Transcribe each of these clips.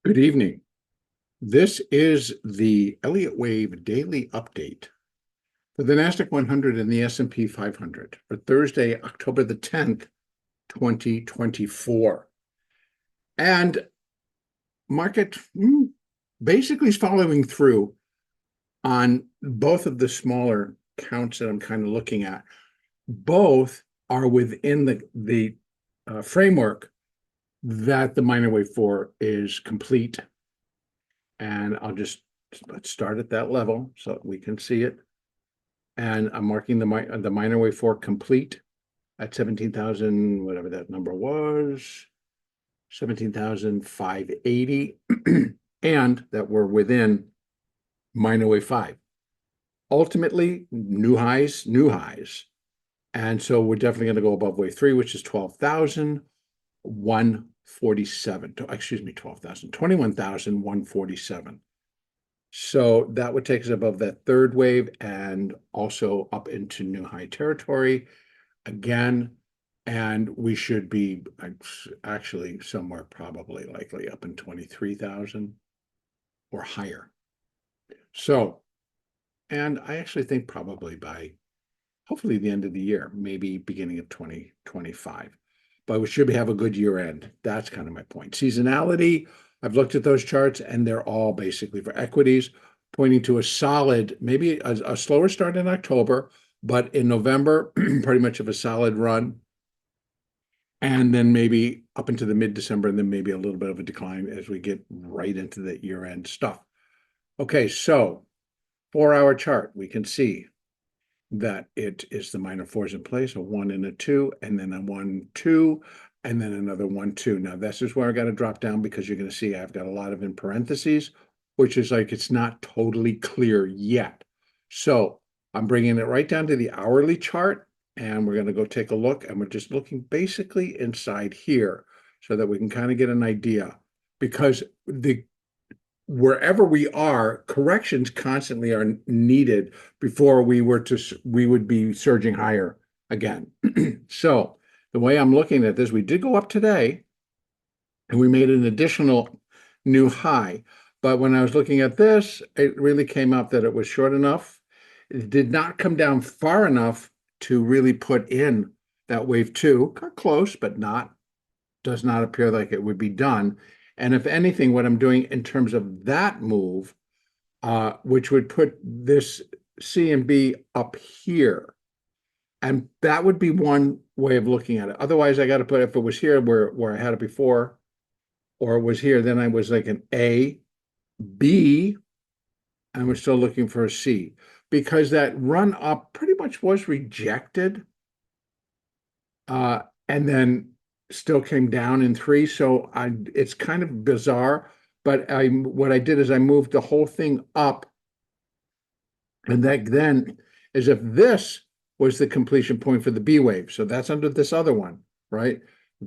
Good evening. This is the Elliott Wave Daily Update for the NASDAQ 100 and the S&P 500 for Thursday, October the 10th, 2024. And market basically is following through on both of the smaller counts that I'm kind of looking at. Both are within the framework that the minor wave 4 is complete. And let's start at that level so we can see it. And I'm marking the minor wave 4 complete at 17,000, whatever that number was, 17,580, and that we're within minor wave 5. Ultimately, new highs. And so we're definitely going to go above wave 3, which is 12,147. Excuse me, 21,147. So that would take us above that third wave and also up into new high territory again. And we should be actually somewhere probably likely up in 23,000 or higher. So, and I actually think probably by hopefully the end of the year, maybe beginning of 2025. But we should have a good year end. That's kind of my point. Seasonality, I've looked at those charts and they're all basically for equities, pointing to a solid, maybe a slower start in October, but in November, pretty much of a solid run. And then maybe up into the mid-December, and then maybe a little bit of a decline as we get right into the year-end stuff. Okay, so 4-hour chart, we can see that it is the minor 4s in place, a 1 and a 2, and then a 1, 2, and then another 1, 2. Now, this is where I got to drop down because you're going to see I've got a lot of in parentheses, which is like it's not totally clear yet. So I'm bringing it right down to the hourly chart, and we're going to go take a look, and we're just looking basically inside here so that we can kind of get an idea, because wherever we are, corrections constantly are needed before we would be surging higher again. So the way I'm looking at this, we did go up today and we made an additional new high. But when I was looking at this, it really came up that it was short enough. It did not come down far enough to really put in that wave 2. Got close, but does not appear like it would be done. And if anything, what I'm doing in terms of that move, which would put this C and B up here, and that would be one way of looking at it. Otherwise, I got to put, if it was here where I had it before, or it was here, then I was like an A, B, and we're still looking for a C, because that run up pretty much was rejected, and then still came down in 3. So it's kind of bizarre, but what I did is I moved the whole thing up. And that then is if this was the completion point for the B wave. So that's under this other one, right?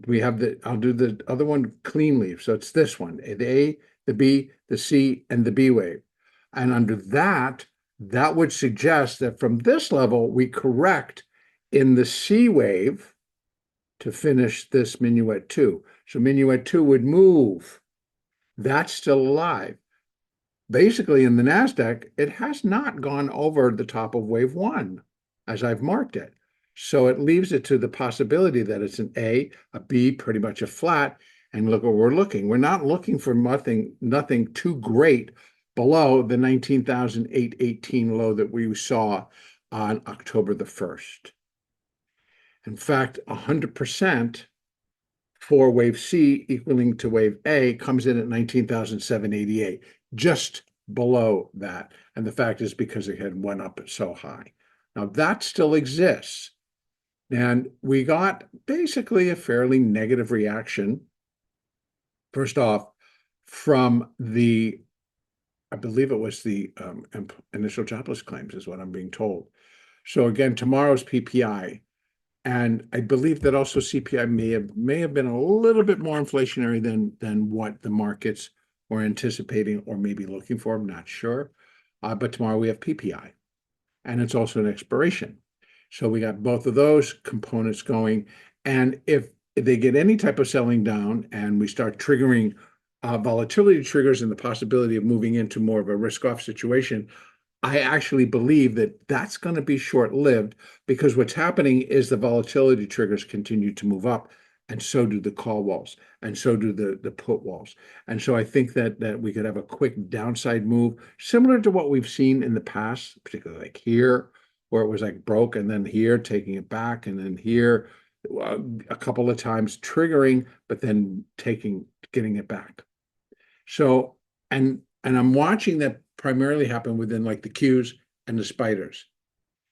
We have I'll do the other one cleanly. So it's this one, the A, the B, the C, and the B wave. And under that would suggest that from this level, we correct in the C wave to finish this minuet 2. So minuet 2 would move. That's still alive. Basically, in the NASDAQ, it has not gone over the top of wave 1 as I've marked it. So it leaves it to the possibility that it's an A, a B, pretty much a flat. And look what we're looking. We're not looking for nothing too great below the 19,818 low that we saw on October the 1st. In fact, 100% for wave C equaling to wave A comes in at 19,788, just below that. And the fact is because it had went up so high. Now that still exists. And we got basically a fairly negative reaction, first off, from I believe it was the initial jobless claims is what I'm being told. So again, tomorrow's PPI. And I believe that also CPI may have been a little bit more inflationary than what the markets were anticipating or maybe looking for. I'm not sure. But tomorrow we have PPI, and it's also an expiration. So we got both of those components going. And if they get any type of selling down and we start triggering volatility triggers and the possibility of moving into more of a risk-off situation, I actually believe that that's going to be short-lived, because what's happening is the volatility triggers continue to move up, and so do the call walls, and so do the put walls. And so I think that we could have a quick downside move, similar to what we've seen in the past, particularly like here, where it was like broke, and then here taking it back, and then here a couple of times triggering, but then getting it back. So, and I'm watching that primarily happen within like the Qs and the spiders.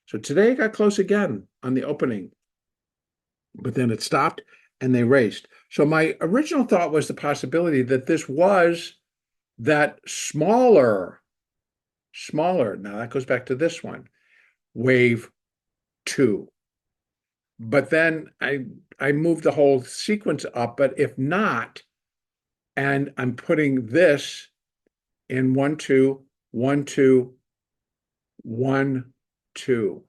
So today it got close again on the opening, but then it stopped and they raced. So my original thought was the possibility that this was that smaller, now that goes back to this one, wave 2. But then I moved the whole sequence up, but if not, and I'm putting this in 1, 2, 1, 2, 1, 2.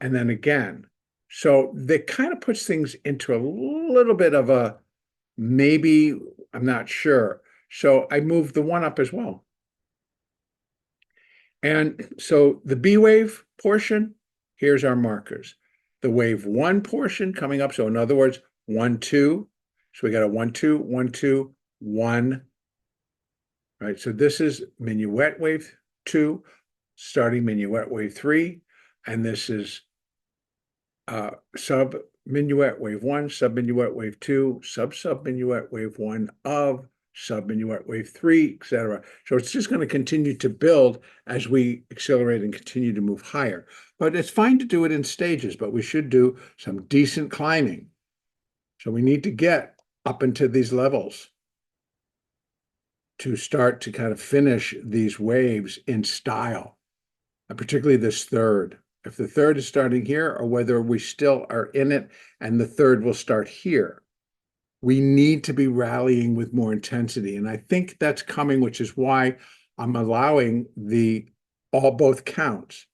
And then again. So that kind of puts things into a little bit of a maybe, I'm not sure. So I moved the 1 up as well. And so the B wave portion, here's our markers. The wave 1 portion coming up. So in other words, 1, 2. So we got a 1, 2, 1, 2, 1. Right. So this is minuet wave 2, starting minuet wave 3. And this is sub minuet wave 1, sub minuet wave 2, sub minuet wave 1 of sub minuet wave 3, etc. So it's just going to continue to build as we accelerate and continue to move higher. But it's fine to do it in stages, but we should do some decent climbing. So we need to get up into these levels to start to kind of finish these waves in style, and particularly this third. If the third is starting here, or whether we still are in it and the third will start here, we need to be rallying with more intensity. And I think that's coming, which is why I'm allowing both counts,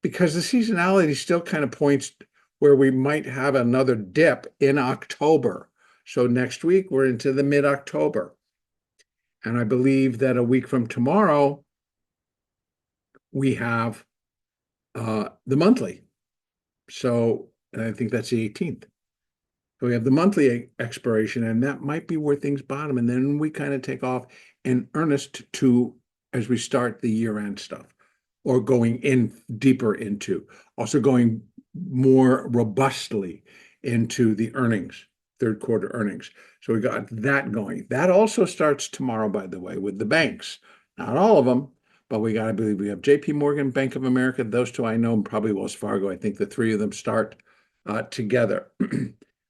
because the seasonality still kind of points where we might have another dip in October. So next week, we're into the mid-October. And I believe that a week from tomorrow, we have the monthly. So, and I think that's the 18th. So we have the monthly expiration, and that might be where things bottom. And then we kind of take off in earnest as we start the year-end stuff, or going in deeper into, also going more robustly into the earnings, third quarter earnings. So we got that going. That also starts tomorrow, by the way, with the banks. Not all of them, but we got to believe we have JP Morgan, Bank of America, those two I know, and probably Wells Fargo. I think the three of them start together.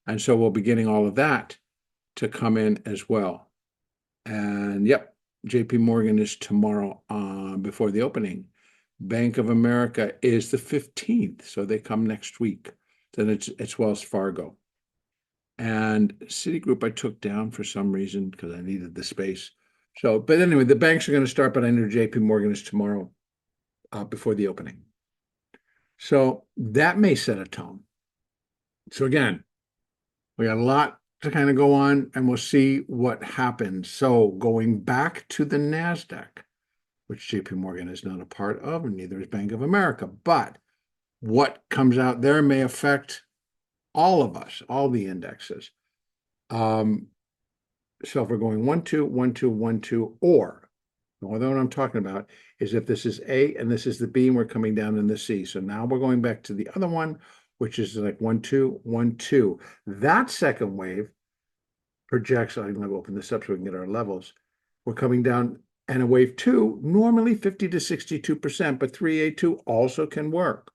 And so we'll be getting all of that to come in as well. And yep, JP Morgan is tomorrow before the opening. Bank of America is the 15th, so they come next week. Then it's Wells Fargo. And Citigroup I took down for some reason because I needed the space. So, but anyway, the banks are going to start, but I know JP Morgan is tomorrow before the opening. So that may set a tone. So again, we got a lot to kind of go on, and we'll see what happens. So going back to the NASDAQ, which JP Morgan is not a part of, and neither is Bank of America. But what comes out there may affect all of us, all the indexes. So if we're going 1, 2, 1, 2, 1, 2, or what I'm talking about is if this is A and this is the B, and we're coming down in the C. So now we're going back to the other one, which is like 1, 2, 1, 2. That second wave projects, I'm going to open this up so we can get our levels. We're coming down, and a wave 2, normally 50 to 62%, but 3A2 also can work.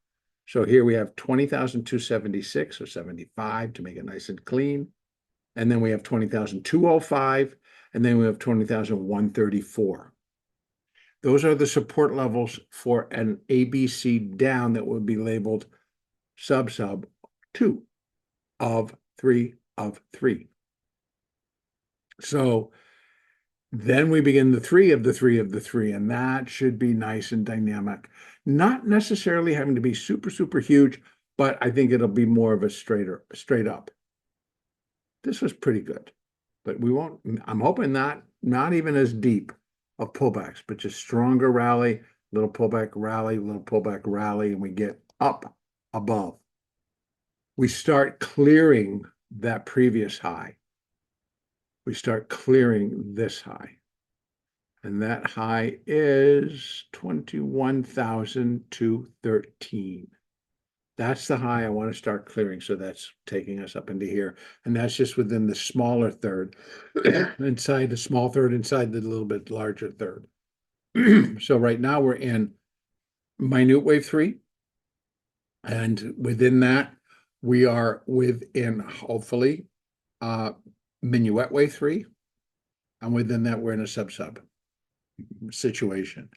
So here we have 20,276 or 75 to make it nice and clean. And then we have 20,205, and then we have 20,134. Those are the support levels for an ABC down that would be labeled sub 2 of 3 of 3. So then we begin the 3 of the 3 of the 3, and that should be nice and dynamic. Not necessarily having to be super, super huge, but I think it'll be more of a straight up. This was pretty good. but we won't, I'm hoping not even as deep of pullbacks, but just stronger rally, little pullback rally, little pullback rally, and we get up above. We start clearing that previous high. We start clearing this high. And that high is 21,213. That's the high I want to start clearing. So that's taking us up into here. And that's just within the smaller third, inside the small third, inside the little bit larger third. So right now we're in minute wave 3. And within that, we are within, hopefully, minuet wave 3. And within that, we're in a sub-sub situation.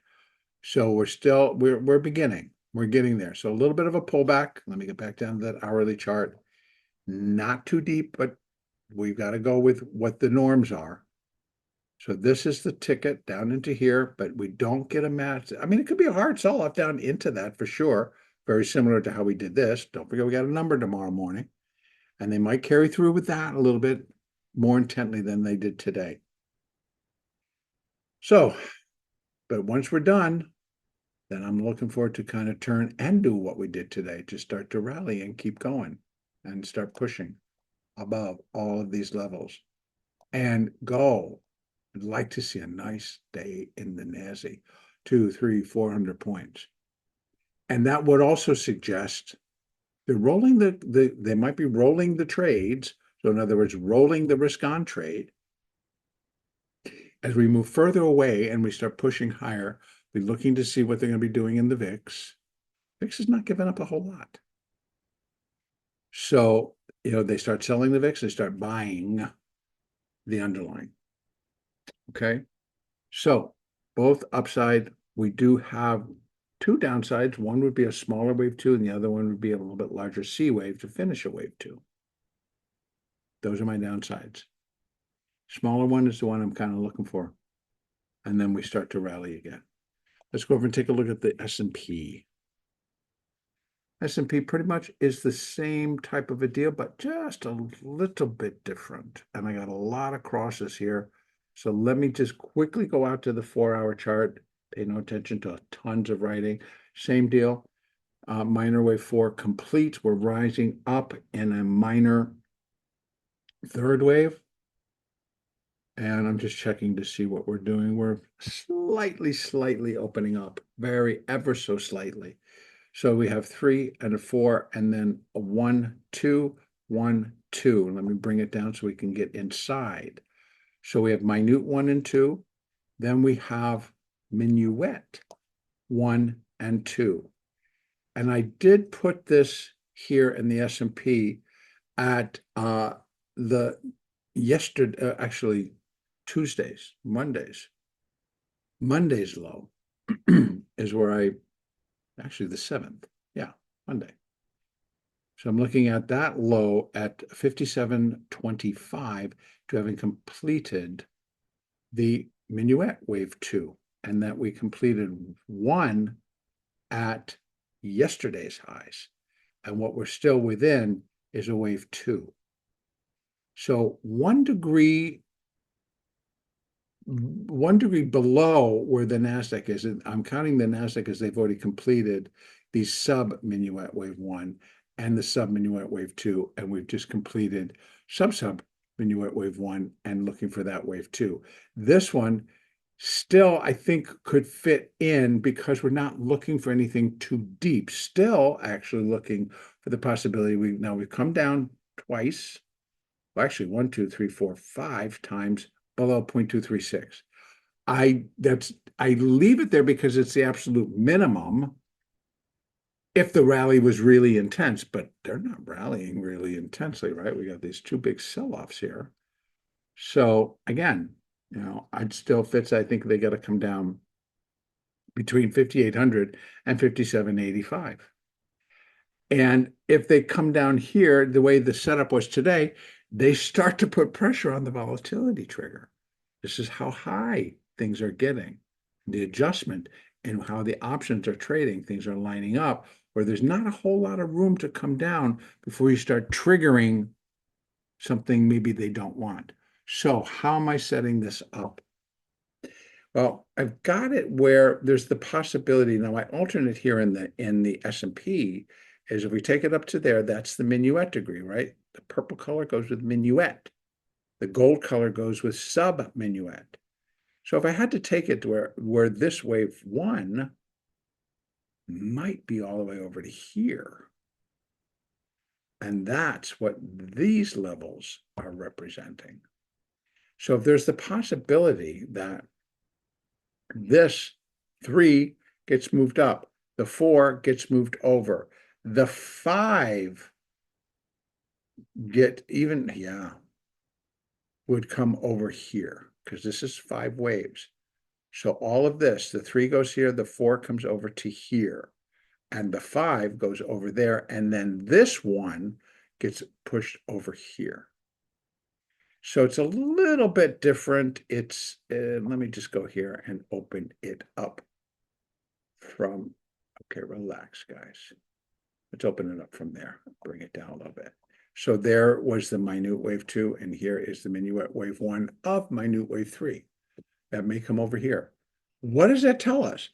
So we're beginning. We're getting there. So a little bit of a pullback. Let me get back down to that hourly chart. Not too deep, but we've got to go with what the norms are. So this is the ticket down into here, but we don't get a match. I mean, it could be a hard sell-off down into that for sure. Very similar to how we did this. Don't forget we got a number tomorrow morning. And they might carry through with that a little bit more intently than they did today. So, but once we're done, then I'm looking forward to kind of turn and do what we did today, to start to rally and keep going and start pushing above all of these levels and go. I'd like to see a nice day in the NASDAQ, 200, 300, 400 points. And that would also suggest they're rolling they might be rolling the trades. So in other words, rolling the risk on trade. As we move further away and we start pushing higher, we're looking to see what they're going to be doing in the VIX. VIX is not giving up a whole lot. So, they start selling the VIX, they start buying the underlying. Okay. So both upside, we do have two downsides. One would be a smaller wave 2, and the other one would be a little bit larger C wave to finish a wave 2. Those are my downsides. Smaller one is the one I'm kind of looking for. And then we start to rally again. Let's go over and take a look at the S&P. S&P pretty much is the same type of a deal, but just a little bit different. And I got a lot of crosses here. So let me just quickly go out to the 4-hour chart. Pay no attention to tons of writing. Same deal. Minor wave 4 complete. We're rising up in a minor third wave. And I'm just checking to see what we're doing. We're slightly opening up, ever so slightly. So we have 3 and a 4, and then a 1, 2, 1, 2. Let me bring it down so we can get inside. So we have minute 1 and 2. Then we have minuet 1 and 2. And I did put this here in the S&P at the yesterday, actually Tuesdays, Mondays low is where actually the 7th. Yeah, Monday. So I'm looking at that low at 57.25 to having completed the minuet wave 2, and that we completed 1 at yesterday's highs. And what we're still within is a wave 2. So 1 degree below where the NASDAQ is, and I'm counting the NASDAQ as they've already completed the sub-minuet wave 1 and the sub-minuet wave 2, and we've just completed sub-minuet wave 1 and looking for that wave 2. This one still, I think, could fit in because we're not looking for anything too deep. Still actually looking for the possibility. We've come down twice. Well, actually 1, 2, 3, 4, 5 times below 0.236. I leave it there because it's the absolute minimum if the rally was really intense, but they're not rallying really intensely, right? We got these 2 big sell-offs here. So again, I'd still fits. I think they got to come down between 5,800 and 5,785. And if they come down here, the way the setup was today, they start to put pressure on the volatility trigger. This is how high things are getting. The adjustment and how the options are trading, things are lining up where there's not a whole lot of room to come down before you start triggering something maybe they don't want. So how am I setting this up? Well, I've got it where there's the possibility. Now, my alternate here in the S&P is if we take it up to there, that's the minuet degree, right? The purple color goes with minuet. The gold color goes with sub-minuet. So if I had to take it to where this wave one might be all the way over to here. And that's what these levels are representing. So if there's the possibility that this 3 gets moved up, the 4 gets moved over, the 5 would come over here because this is 5 waves. So all of this, the 3 goes here, the 4 comes over to here, and the 5 goes over there, and then this one gets pushed over here. So it's a little bit different. It's, let me just go here and open it up from, okay, relax, guys. Let's open it up from there, bring it down a little bit. So there was the minute wave 2, and here is the minuet wave 1 of minute wave 3. That may come over here. What does that tell us?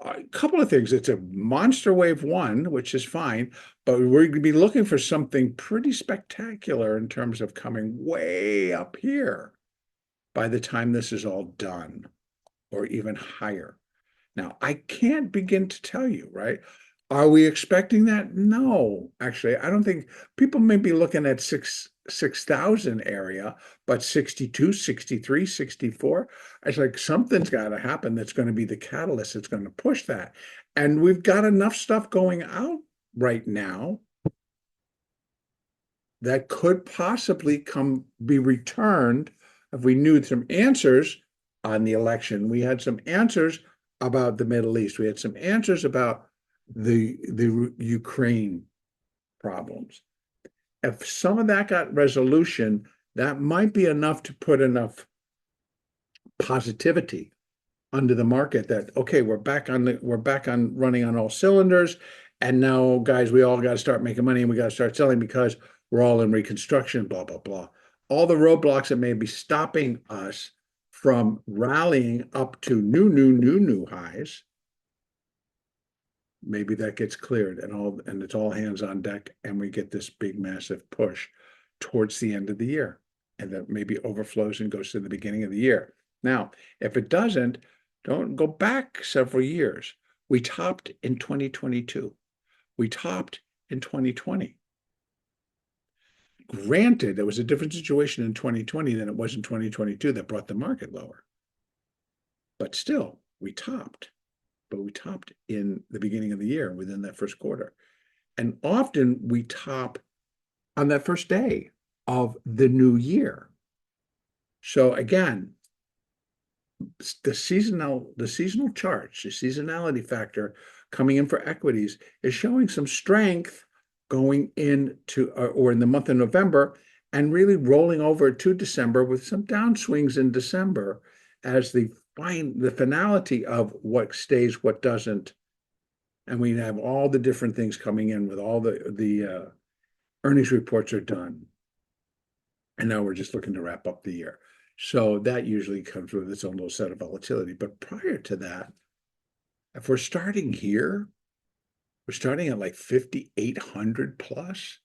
A couple of things. It's a monster wave 1, which is fine, but we're going to be looking for something pretty spectacular in terms of coming way up here by the time this is all done, or even higher. Now, I can't begin to tell you, right? Are we expecting that? No, actually, I don't think people may be looking at 6,000 area, but 62, 63, 64, it's like something's got to happen that's going to be the catalyst that's going to push that. And we've got enough stuff going out right now that could possibly be returned if we knew some answers on the election. We had some answers about the Middle East. We had some answers about the Ukraine problems. If some of that got resolution, that might be enough to put enough positivity under the market that, okay, we're back on running on all cylinders, and now, guys, we all got to start making money and we got to start selling because we're all in reconstruction, blah, blah, blah. All the roadblocks that may be stopping us from rallying up to new highs, maybe that gets cleared and it's all hands on deck, and we get this big massive push towards the end of the year, and that maybe overflows and goes to the beginning of the year. Now, if it doesn't, don't go back several years. We topped in 2022. We topped in 2020. Granted, there was a different situation in 2020 than it was in 2022 that brought the market lower. But still, we topped. But we topped in the beginning of the year within that first quarter. And often we top on that first day of the new year. So again, the seasonal charts, the seasonality factor coming in for equities is showing some strength going into or in the month of November and really rolling over to December with some downswings in December as the finality of what stays, what doesn't. And we have all the different things coming in with all the earnings reports are done. And now we're just looking to wrap up the year. So that usually comes with its own little set of volatility. But prior to that, if we're starting here, we're starting at like 5,800 plus.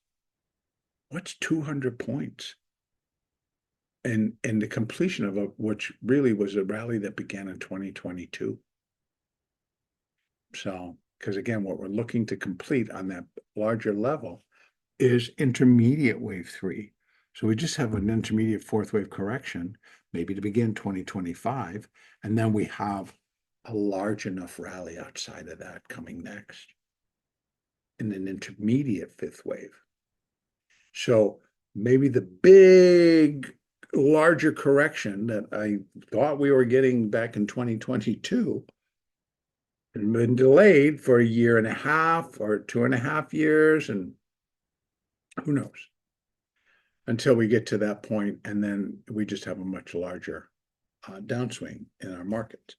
What's 200 points? And the completion of which really was a rally that began in 2022. So, because again, what we're looking to complete on that larger level is intermediate wave 3. So we just have an intermediate fourth wave correction, maybe to begin 2025, and then we have a large enough rally outside of that coming next in an intermediate fifth wave. So maybe the big, larger correction that I thought we were getting back in 2022 and been delayed for a year and a half or 2.5 years, and who knows, until we get to that point, and then we just have a much larger downswing in our market.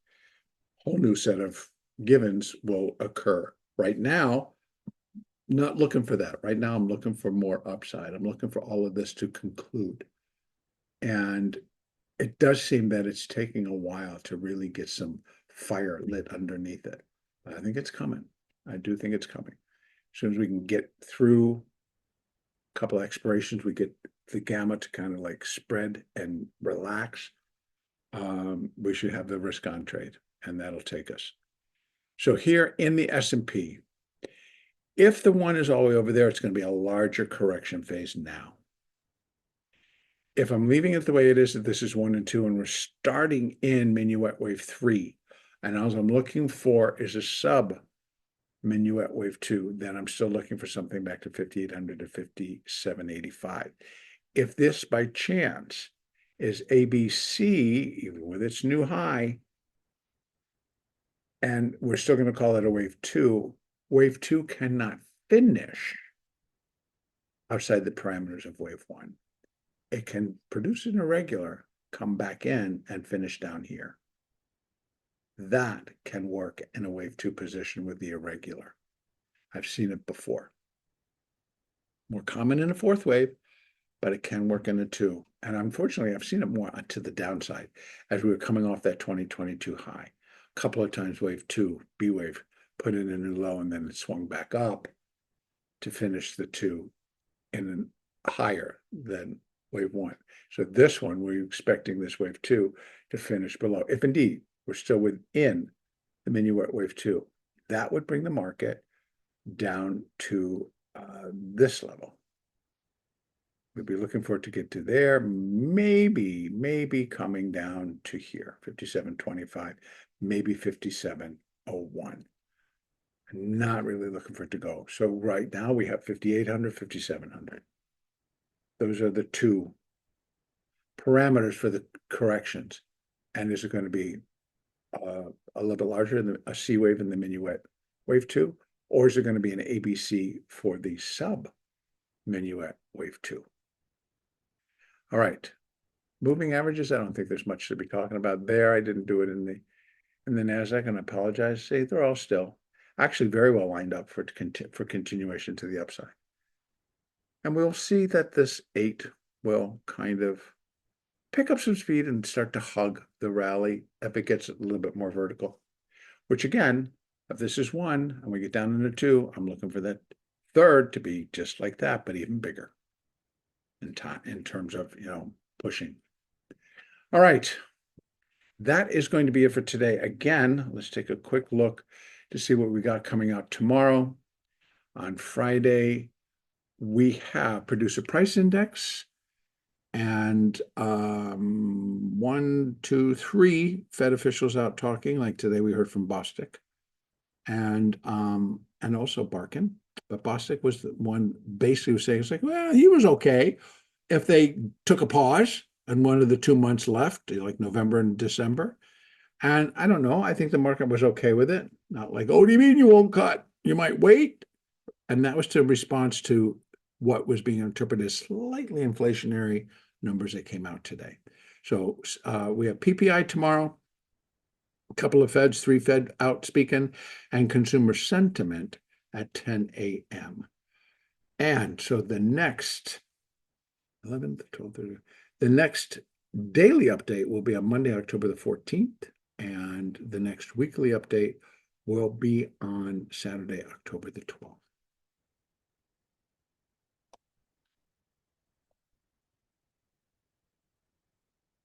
Whole new set of givens will occur. Right now, not looking for that. Right now, I'm looking for more upside. I'm looking for all of this to conclude. And it does seem that it's taking a while to really get some fire lit underneath it. But I think it's coming. I do think it's coming. As soon as we can get through a couple of expirations, we get the gamma to kind of like spread and relax. We should have the risk on trade, and that'll take us. So here in the S&P, if the one is all the way over there, it's going to be a larger correction phase now. If I'm leaving it the way it is, that this is 1 and 2, and we're starting in minuet wave 3, and all I'm looking for is a sub minuet wave 2, then I'm still looking for something back to 5,800 to 5,785. If this by chance is ABC, even with its new high, and we're still going to call it a wave 2 cannot finish outside the parameters of wave 1. It can produce an irregular, come back in, and finish down here. That can work in a wave 2 position with the irregular. I've seen it before. More common in a fourth wave, but it can work in a 2. And unfortunately, I've seen it more to the downside as we were coming off that 2022 high. A couple of times wave 2, B wave, put in a new low, and then it swung back up to finish the 2 in a higher than wave 1. So this one, we're expecting this wave 2 to finish below. If indeed we're still within the minuet wave 2, that would bring the market down to this level. We'd be looking for it to get to there, maybe coming down to here, 57.25, maybe 57.01. Not really looking for it to go. So right now we have 5,800, 5,700. Those are the two parameters for the corrections. And is it going to be a little bit larger than a C wave in the minuet wave 2? Or is it going to be an ABC for the sub minuet wave 2? All right. Moving averages, I don't think there's much to be talking about there. I didn't do it in the NASDAQ, and I apologize. See, they're all still actually very well lined up for continuation to the upside. And we'll see that this 8 will kind of pick up some speed and start to hug the rally if it gets a little bit more vertical, which again, if this is 1 and we get down into 2, I'm looking for that 3rd to be just like that, but even bigger in terms of, pushing. All right. That is going to be it for today. Again, let's take a quick look to see what we got coming out tomorrow. On Friday, we have producer price index and 1, 2, 3 Fed officials out talking. Like today, we heard from Bostic and also Barkin. But Bostic was the one basically was saying, it's like, well, he was okay if they took a pause and one of the 2 months left, like November and December. And I don't know. I think the market was okay with it. Not like, oh, what do you mean you won't cut? You might wait. And that was to response to what was being interpreted as slightly inflationary numbers that came out today. So we have PPI tomorrow, a couple of Feds, 3 Fed out speaking, and consumer sentiment at 10 a.m. And so the next 11th, 12th, the next daily update will be on Monday, October the 14th, and the next weekly update will be on Saturday, October the 12th.